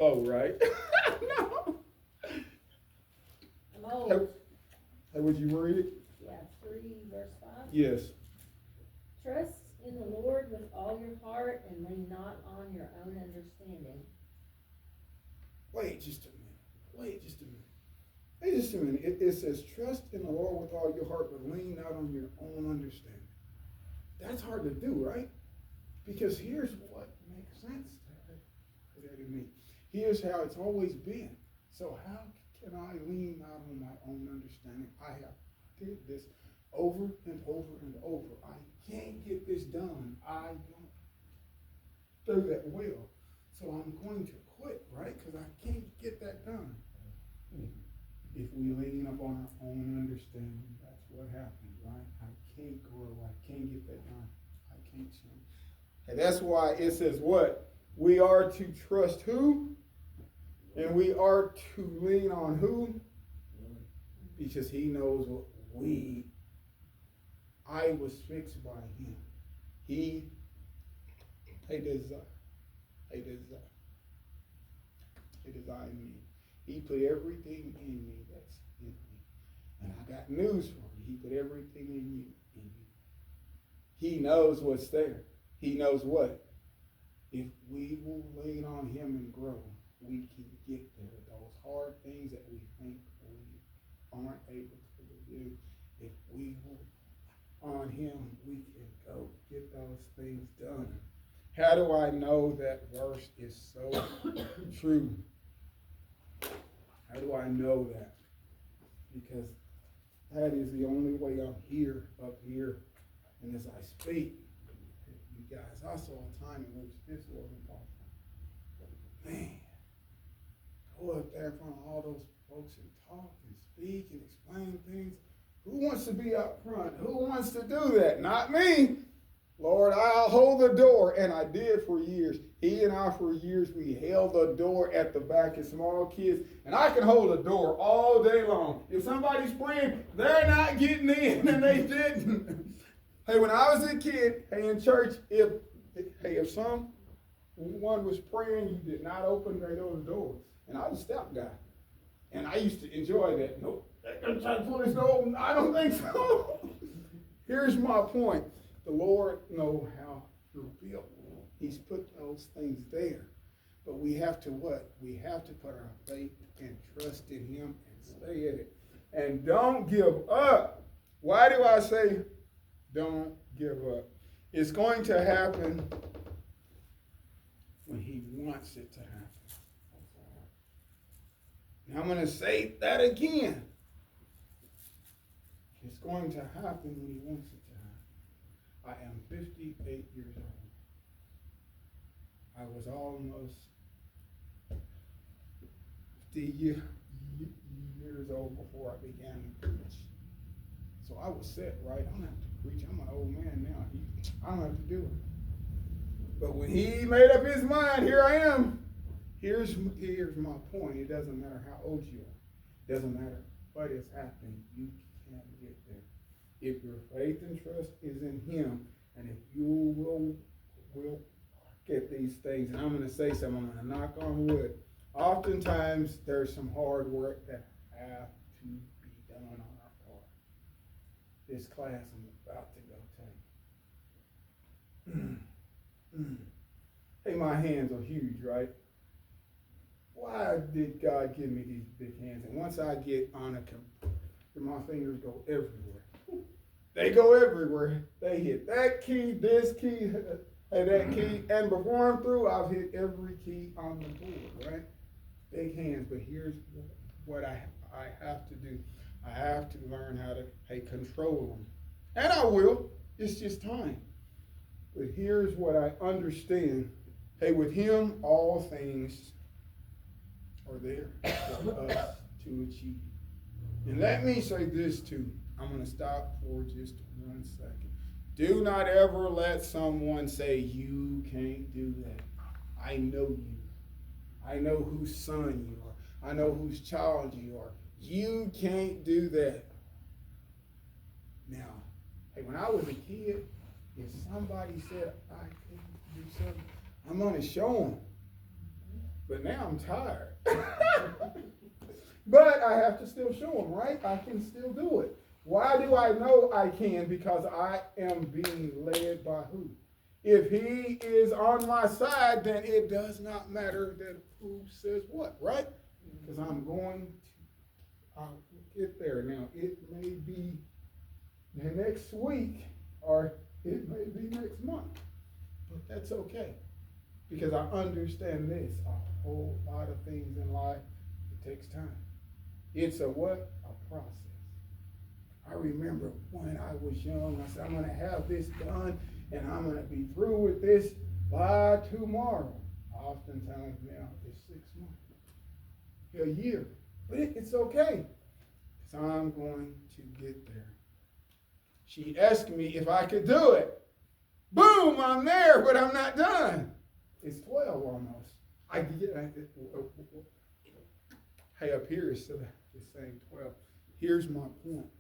Oh, right. No. I'm old. Hey, would you read it? Yeah, 3 verse 5. Yes. Trust in the Lord with all your heart and lean not on your own understanding. Wait just a minute. Wait just a minute. Wait just a minute. It says, trust in the Lord with all your heart, but lean not on your own understanding. That's hard to do, right? Because here's what makes sense to me. Here's how it's always been. So how can I lean not on my own understanding? I have did this over and over and over. I can't get this done. I don't do that well. So I'm going to quit, right? Because I can't get that done. If we lean up on our own understanding, that's what happens, right? I can't grow. I can't get that done. I can't change. And that's why it says what? We are to trust who? And we are to lean on who? Because he knows what I was fixed by him. He designed me. He put everything in me that's in me. And I got news for you. He put everything in you, in you. He knows what's there. He knows what? If we will lean on him and grow, we can get there. Those hard things that we think we aren't able to do, if we will on him, we can go get those things done. How do I know that verse is so true? How do I know that? Because that is the only way I'm here, up here, and as I speak, you guys, I saw a time in which this wasn't possible. Man, go up there in front of all those folks and talk and speak and explain things. Who wants to be up front? Who wants to do that? Not me. Lord, I'll hold the door, and I did for years. He and I, for years, we held the door at the back as small kids, and I can hold the door all day long. If somebody's praying, they're not getting in, and they didn't. Hey, when I was a kid, hey, in church, if someone was praying, you did not open those doors. And I was a step guy, and I used to enjoy that. Nope, they're going to try to pull this door open. I don't think so. Here's my point. The Lord knows how you're built. He's put those things there. But we have to what? We have to put our faith and trust in him and stay in it. And don't give up. Why do I say don't give up? It's going to happen when he wants it to happen. Now I'm going to say that again. It's going to happen when he wants it to happen. I am 58 years old. I was almost 50 years old before I began to preach. So I was set, right? I don't have to preach. I'm an old man now. I don't have to do it. But when he made up his mind, here I am. Here's my point. It doesn't matter how old you are. It doesn't matter what is happening. You can get there. If your faith and trust is in him, and if you will get these things, and I'm going to say something, I'm going to knock on wood. Oftentimes, there's some hard work that have to be done on our part. This class I'm about to go take. Hey, my hands are huge, right? Why did God give me these big hands? And once I get on a computer, my fingers go everywhere. They go everywhere. They hit that key, this key, and that key. And before I'm through, I've hit every key on the board, right? Big hands. But here's what I have to do. I have to learn how to control them. And I will. It's just time. But here's what I understand. Hey, with him, all things are there for us to achieve. And let me say this too. I'm going to stop for just 1 second. Do not ever let someone say you can't do that. I know you. I know whose son you are. I know whose child you are. You can't do that. Now, hey, when I was a kid, if somebody said I couldn't do something, I'm going to show them. But now I'm tired. But I have to still show him, right? I can still do it. Why do I know I can? Because I am being led by who? If he is on my side, then it does not matter that who says what, right? Because I'm going to get there. Now, it may be the next week or it may be next month, but that's okay. Because I understand this, a whole lot of things in life, it takes time. It's a what? A process. I remember when I was young, I said, I'm going to have this done and I'm going to be through with this by tomorrow. Oftentimes now it's 6 months, a year. But it's okay, because I'm going to get there. She asked me if I could do it. Boom, I'm there, but I'm not done. It's 12 almost. Hey, up here is still saying 12. Here's my point.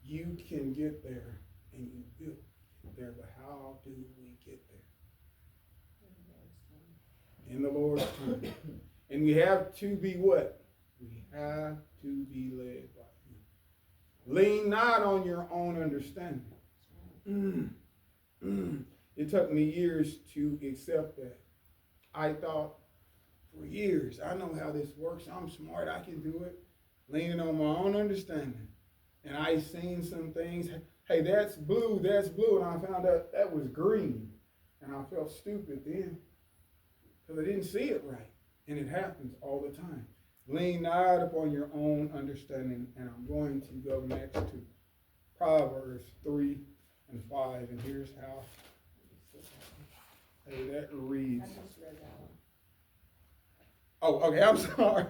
You can get there, and you will get there, but how do we get there? In the Lord's time. And we have to be what? We have to be led by Him. Lean not on your own understanding. It took me years to accept that. I thought for years, I know how this works. I'm smart. I can do it. Leaning on my own understanding. And I seen some things. Hey, that's blue. That's blue. And I found out that was green. And I felt stupid then because I didn't see it right. And it happens all the time. Lean not upon your own understanding. And I'm going to go next to Proverbs 3 and 5. And here's how. Hey, that reads. I just read that one. Oh, okay. I'm sorry.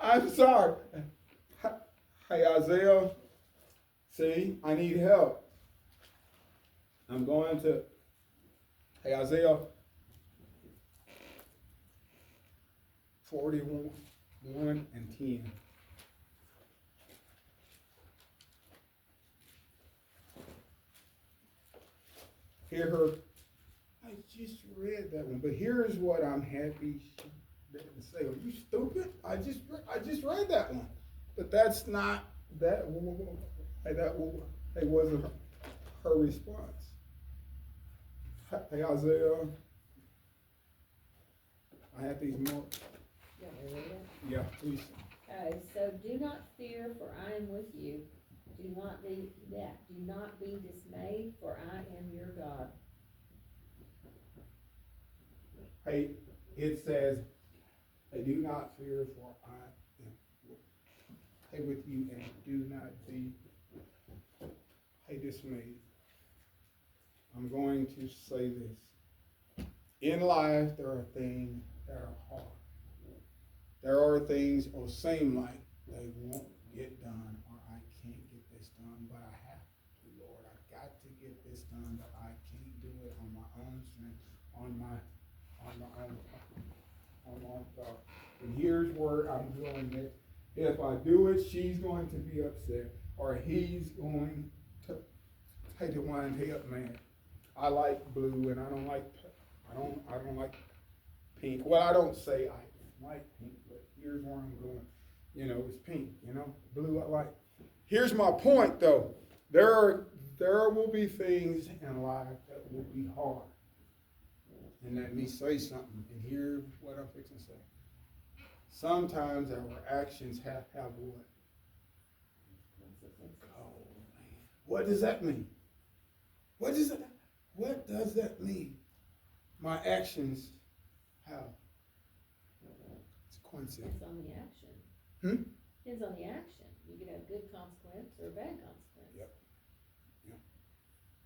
I'm sorry. Hey, Isaiah. See, I need help. I'm going to. Hey, Isaiah 41, 1 and 10. Hear her. I just read that one, but here's what I'm happy to say. Are you stupid? I just read that one, but that's not that. That wasn't her response. Hey, Isaiah. I have these more. You want me to read it? Yeah, please. Okay, so do not fear, for I am with you. Do not be dismayed, for I am your God. Hey, it says, "Hey, do not fear, for I am with you, and do not be dismayed." I'm going to say this. In life, there are things that are hard. There are things that seem like they won't get done, or I can't get this done, but I have to, Lord. I've got to get this done, but I can't do it on my own strength, on my own thought. And here's where I'm going next. If I do it, she's going to be upset, or he's going to take the wind up, man. I like blue, and I don't like pink. Well, I don't say I like pink, but here's where I'm going. It's pink. Blue I like. Here's my point, though. There will be things in life that will be hard. And let me say something. And here's what I'm fixing to say. Sometimes our actions have what? Oh, man. What does that mean? What does that mean? My actions have consequences. Depends on the action. Depends on the action. You could have good consequence or a bad consequence. Yep.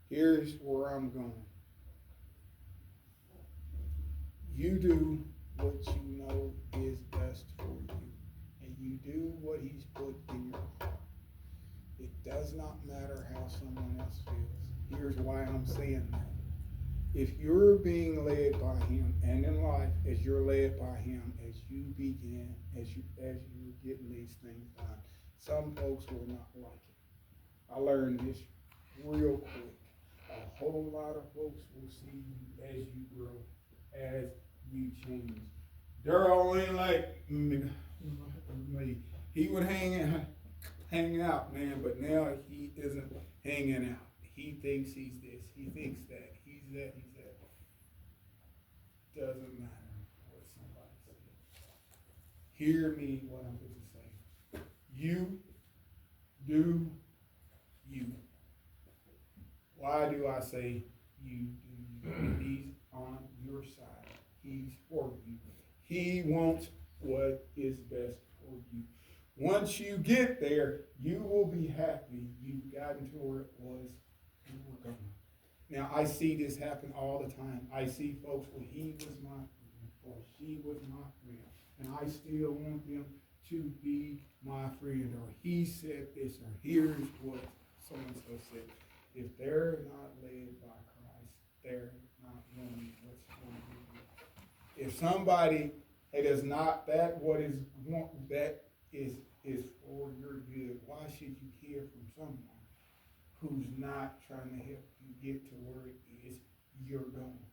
Here's where I'm going. You do what you know is best for you, and you do what He's put in your heart. It does not matter how someone else feels. Here's why I'm saying that. If you're being led by Him, and in life, as you're led by Him, as you're getting these things done, some folks will not like it. I learned this real quick. A whole lot of folks will see you as you grow, as you changed. Daryl ain't like me. He would hang out, man, but now he isn't hanging out. He thinks he's this, he thinks that, he's that, he's that. Doesn't matter what somebody says. Hear me what I'm going to say. You do you. Why do I say you do you? He's on your side. He's for you. He wants what is best for you. Once you get there, you will be happy you've gotten to where it was you were going. Now, I see this happen all the time. I see folks, well, he was my friend, or she was my friend, and I still want them to be my friend, or he said this, or here's what so-and-so said. If they're not led by Christ, they're not knowing what's going on. If somebody is not that is for your good, why should you hear from someone who's not trying to help you get to where it is you're going?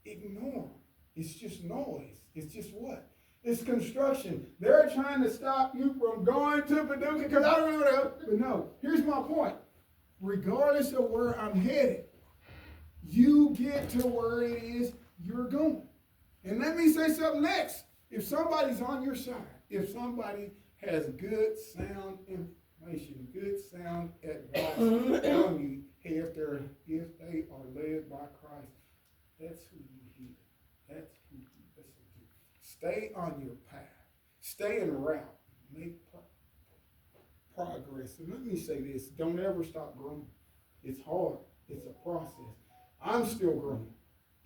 Ignore them. It's just noise. It's just what? It's construction. They're trying to stop you from going to Paducah because I don't know. But no, here's my point. Regardless of where I'm headed, you get to where it is you're going. And let me say something next. If somebody's on your side, if somebody has good, sound information, good, sound advice on you, if they are led by Christ, that's who you hear. That's who you listen to. Stay on your path. Stay en route. Make progress. And let me say this. Don't ever stop growing. It's hard. It's a process. I'm still growing.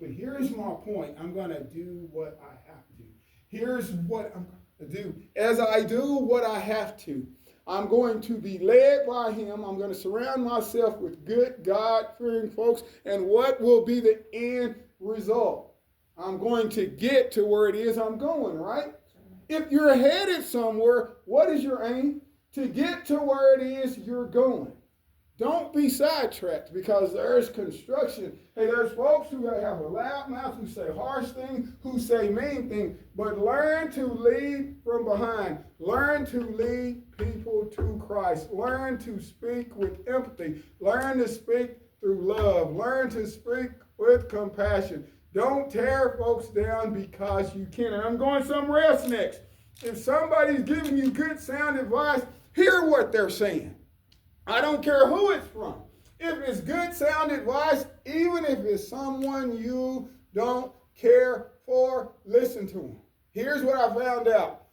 But here's my point. I'm going to do what I have to. Here's what I'm going to do. As I do what I have to, I'm going to be led by him. I'm going to surround myself with good, God-fearing folks. And what will be the end result? I'm going to get to where it is I'm going, right? If you're headed somewhere, what is your aim? To get to where it is you're going. Don't be sidetracked because there's construction. Hey, there's folks who have a loud mouth, who say harsh things, who say mean things, but learn to lead from behind. Learn to lead people to Christ. Learn to speak with empathy. Learn to speak through love. Learn to speak with compassion. Don't tear folks down because you can. And I'm going somewhere else next. If somebody's giving you good sound advice, hear what they're saying. I don't care who it's from. If it's good sound advice, even if it's someone you don't care for, listen to them. Here's what I found out.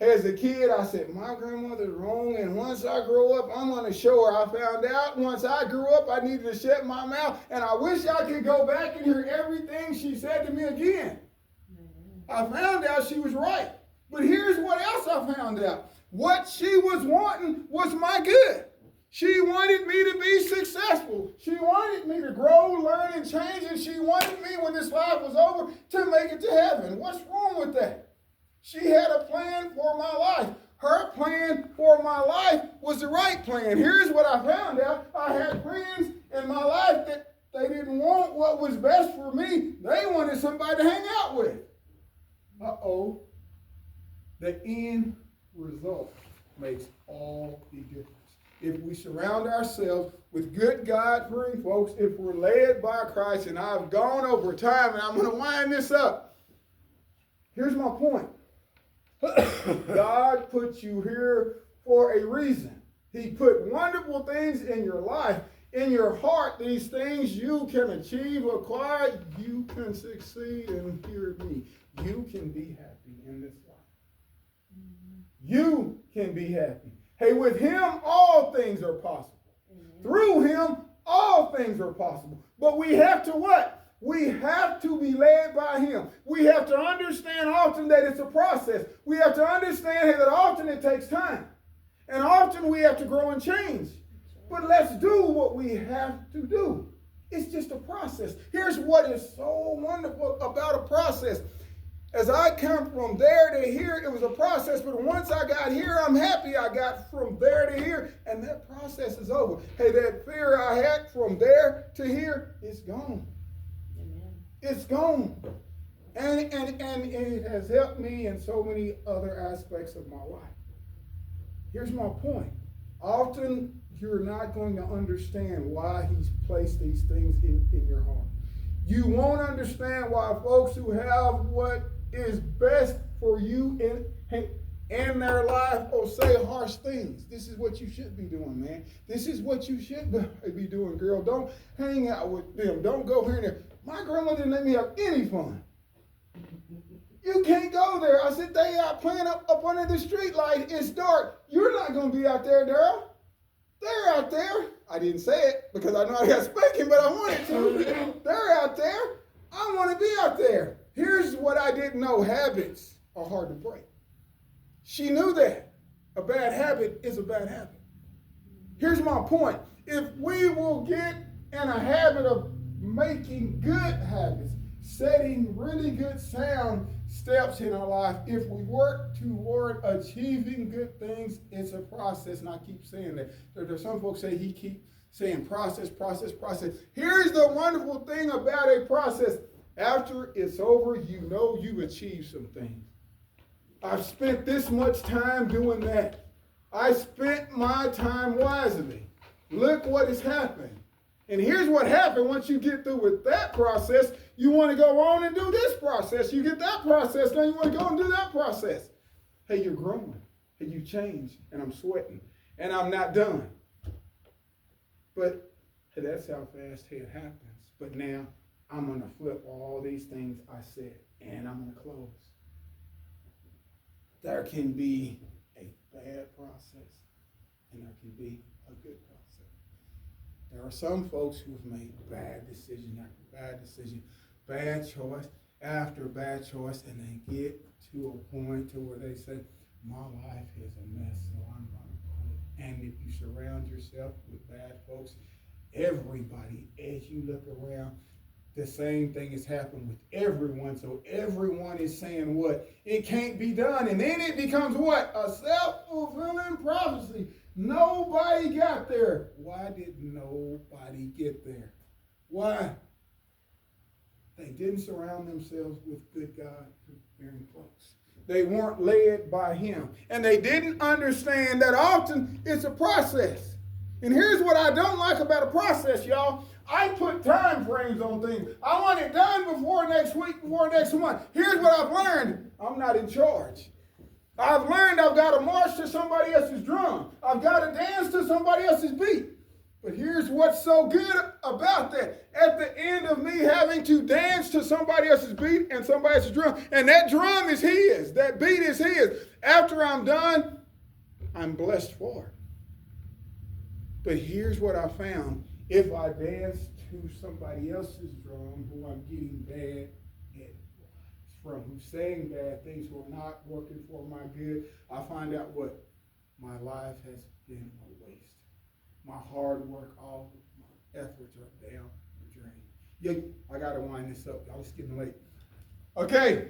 As a kid, I said, my grandmother's wrong, and once I grow up, I'm going to show her. I found out once I grew up, I needed to shut my mouth, and I wish I could go back and hear everything she said to me again. I found out she was right. But here's what else I found out. What she was wanting was my good. She wanted me to be successful. She wanted me to grow, learn, and change, and she wanted me, when this life was over, to make it to heaven. What's wrong with that? She had a plan for my life. Her plan for my life was the right plan. Here's what I found out. I had friends in my life that they didn't want what was best for me. They wanted somebody to hang out with. Uh-oh. The end result makes all the difference. If we surround ourselves with good God-fearing folks, if we're led by Christ, and I've gone over time, and I'm going to wind this up. Here's my point. God put you here for a reason. He put wonderful things in your life, in your heart. These things you can achieve, acquire, you can succeed, and hear me. You can be happy in this life. You can be happy. Hey, with him, all things are possible. Through him, all things are possible. But we have to what? We have to be led by him. We have to understand often that it's a process. We have to understand that often it takes time. And often we have to grow and change. But let's do what we have to do. It's just a process. Here's what is so wonderful about a process. As I come from there to here, it was a process, but once I got here, I'm happy I got from there to here, and that process is over. Hey, that fear I had from there to here is gone. Amen. It's gone. And it has helped me in so many other aspects of my life. Here's my point. Often you're not going to understand why he's placed these things in your heart. You won't understand why folks who have what is best for you in their life will say harsh things. This is what you should be doing, man. This is what you should be doing, girl. Don't hang out with them. Don't go here and there. My grandma didn't let me have any fun. You can't go there. I said, they are playing up under the street light. It's dark. You're not going to be out there, Daryl. They're out there. I didn't say it because I know I got spanking, but I wanted to. They're out there. I want to be out there. Here's what I didn't know. Habits are hard to break. She knew that. A bad habit is a bad habit. Here's my point. If we will get in a habit of making good habits, setting really good sound steps in our life, if we work toward achieving good things, it's a process, and I keep saying that. There's some folks say he keep saying process. Here's the wonderful thing about a process. After it's over, you know you've achieved some things. I've spent this much time doing that. I spent my time wisely. Look what has happened. And here's what happened once you get through with that process. You want to go on and do this process. You get that process, now you want to go and do that process. Hey, you're growing. Hey, you changed. And I'm sweating. And I'm not done. But hey, that's how fast it happens. But now I'm going to flip all these things I said. And I'm going to close. There can be a bad process. And there can be a good process. There are some folks who have made bad decision after bad decision, bad choice after bad choice, and they get to a point to where they say, my life is a mess, so I'm going to quit. And if you surround yourself with bad folks, everybody, as you look around, the same thing has happened with everyone. So everyone is saying what? It can't be done. And then it becomes what? A self-fulfilling prophecy. Nobody got there. Why did nobody get there? Why? They didn't surround themselves with good God-fearing folks. They weren't led by him. And they didn't understand that often it's a process. And here's what I don't like about a process, y'all. I put time frames on things. I want it done before next week, before next month. Here's what I've learned. I'm not in charge. I've learned I've got to march to somebody else's drum. I've got to dance to somebody else's beat. But here's what's so good about that. At the end of me having to dance to somebody else's beat and somebody else's drum, and that drum is his, that beat is his. After I'm done, I'm blessed for it. But here's what I found. If I dance to somebody else's drum who I'm getting bad at, from who's saying bad things, who are not working for my good, I find out what? My life has been a waste. My hard work, all my efforts are down the drain. Yeah, I got to wind this up. Y'all, it's getting late. Okay,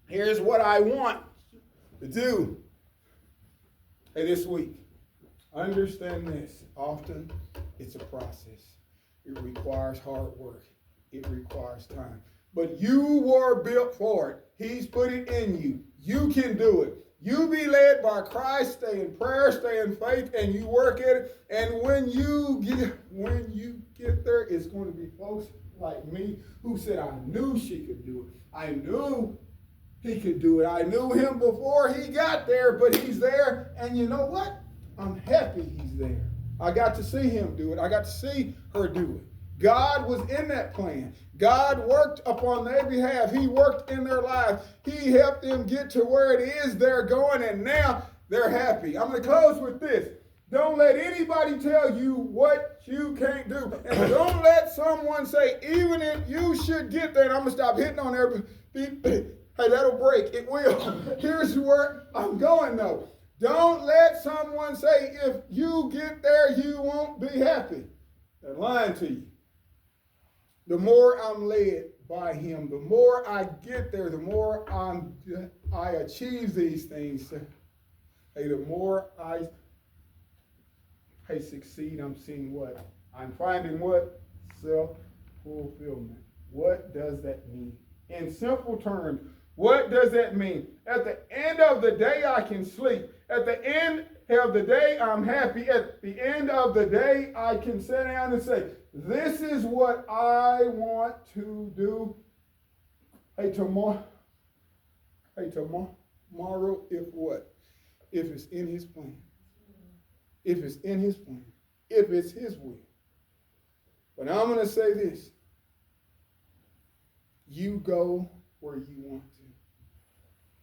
here's what I want to do this week. Understand this. Often, it's a process. It requires hard work. It requires time. But you were built for it. He's put it in you. You can do it. You be led by Christ, stay in prayer, stay in faith, and you work at it. And when you get there, it's going to be folks like me who said, I knew she could do it. I knew he could do it. I knew him before he got there, but he's there. And you know what? I'm happy he's there. I got to see him do it. I got to see her do it. God was in that plan. God worked upon their behalf. He worked in their lives. He helped them get to where it is they're going, and now they're happy. I'm going to close with this. Don't let anybody tell you what you can't do. And don't let someone say, even if you should get there, and I'm going to stop hitting on everybody. Hey, that'll break. It will. Here's where I'm going, though. Don't let someone say, if you get there, you won't be happy. They're lying to you. The more I'm led by him, the more I get there, the more I achieve these things. Hey, the more I succeed, I'm seeing what? I'm finding what? Self-fulfillment. What does that mean? In simple terms, what does that mean? At the end of the day, I can sleep. At the end of the day, I'm happy. At the end of the day, I can sit down and say, this is what I want to do. Hey, tomorrow, if what? If it's in his plan. If it's in his plan. If it's his will. But I'm going to say this. You go where you want to.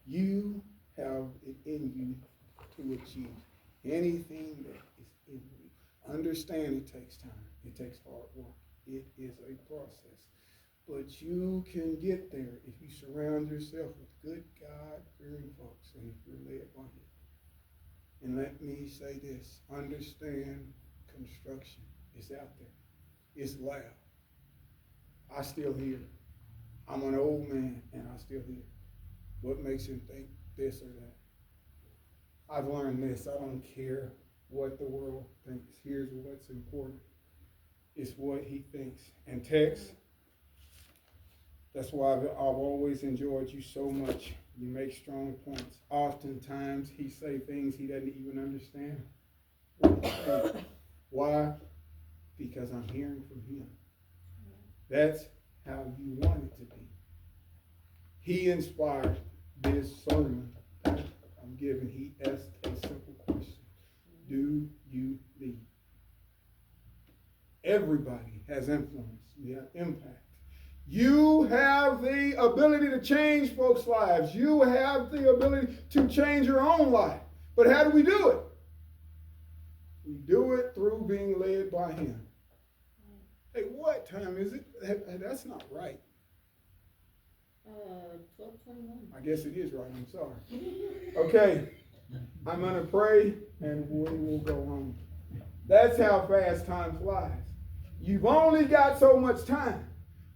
You have it in you to achieve anything that is in you. Understand it takes time. It takes hard work. It is a process. But you can get there if you surround yourself with good God-fearing folks and if you're led by him. And let me say this. Understand construction is out there. It's loud. I still hear it. I'm an old man and I still hear it. What makes him think this or that? I've learned this. I don't care what the world thinks. Here's what's important. It's what he thinks. And Tex, that's why I've always enjoyed you so much. You make strong points. Oftentimes he say things he doesn't even understand. Why? Because I'm hearing from him. That's how you want it to be. He inspired this sermon that I'm giving. He asked a simple question. Do you lead? Everybody has influence. We have impact. You have the ability to change folks' lives. You have the ability to change your own life. But how do we do it? We do it through being led by him. Hey, what time is it? That's not right. 12:21. I guess it is right. I'm sorry. Okay. I'm going to pray and we will go on. That's how fast time flies. You've only got so much time.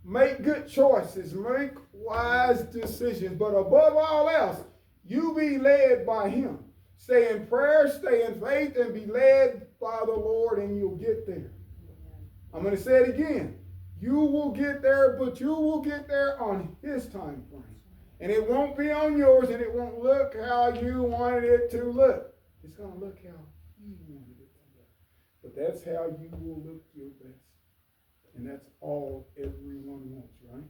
Make good choices. Make wise decisions. But above all else, you be led by him. Stay in prayer, stay in faith, and be led by the Lord, and you'll get there. I'm going to say it again. You will get there, but you will get there on his time frame. And it won't be on yours, and it won't look how you wanted it to look. It's going to look how you wanted it to look. But that's how you will look your best. And that's all everyone wants, right?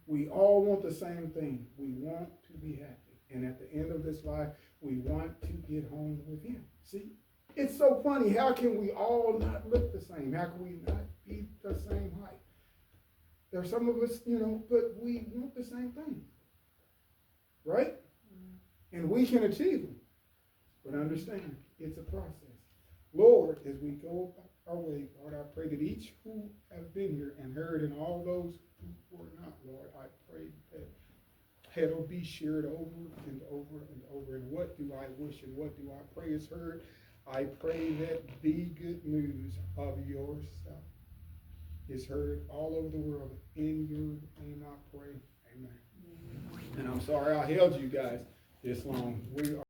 We all want the same thing. We want to be happy. And at the end of this life, we want to get home with him. See? It's so funny. How can we all not look the same? How can we not be the same height? There are some of us, but we want the same thing. Right? And we can achieve them. But understand, it's a process. Lord, as we go our way, Lord, I pray that each who have been here and heard and all those who were not, Lord, I pray that it'll be shared over and over and over. And what do I wish and what do I pray is heard? I pray that the good news of yourself is heard all over the world. In your name I pray. Amen. And I'm sorry I held you guys this long. We are